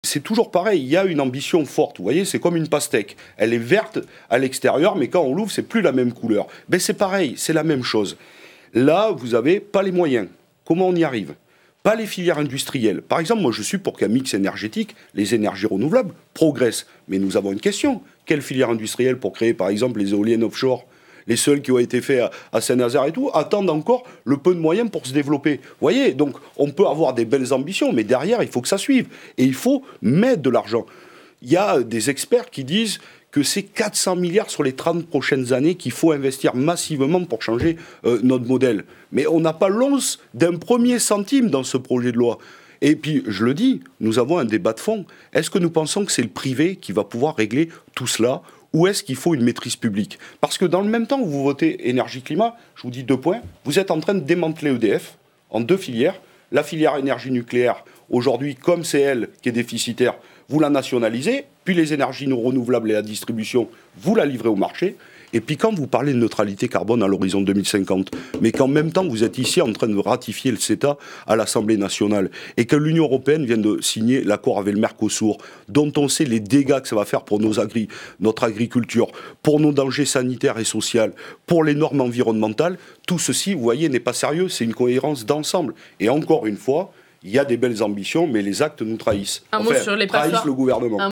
c'est toujours pareil, il y a une ambition forte. Vous voyez, c'est comme une pastèque. Elle est verte à l'extérieur, mais quand on l'ouvre, c'est plus la même couleur. Ben, c'est pareil, c'est la même chose. Là, vous n'avez pas les moyens. Comment on y arrive ? Pas les filières industrielles. Par exemple, moi, je suis pour qu'un mix énergétique, les énergies renouvelables, progressent. Mais nous avons une question. Quelle filière industrielle pour créer, par exemple, les éoliennes offshore ? Les seuls qui ont été faits à Saint-Nazaire et tout, attendent encore le peu de moyens pour se développer. Vous voyez, donc on peut avoir des belles ambitions, mais derrière, il faut que ça suive. Et il faut mettre de l'argent. Il y a des experts qui disent que c'est 400 milliards sur les 30 prochaines années qu'il faut investir massivement pour changer notre modèle. Mais on n'a pas l'once d'un premier centime dans ce projet de loi. Et puis, je le dis, nous avons un débat de fond. Est-ce que nous pensons que c'est le privé qui va pouvoir régler tout cela ? Ou est-ce qu'il faut une maîtrise publique ? Parce que dans le même temps où vous votez énergie-climat, je vous dis 2 points, vous êtes en train de démanteler EDF en 2 filières. La filière énergie nucléaire, aujourd'hui, comme c'est elle qui est déficitaire, vous la nationalisez, puis les énergies non renouvelables et la distribution, vous la livrez au marché. Et puis quand vous parlez de neutralité carbone à l'horizon 2050, mais qu'en même temps vous êtes ici en train de ratifier le CETA à l'Assemblée nationale, et que l'Union européenne vient de signer l'accord avec le Mercosur, dont on sait les dégâts que ça va faire pour notre agriculture, pour nos dangers sanitaires et sociaux, pour les normes environnementales, tout ceci, vous voyez, n'est pas sérieux, c'est une cohérence d'ensemble. Et encore une fois, il y a des belles ambitions, mais les actes nous trahissent. Mot sur les trahissent passoires. Le gouvernement.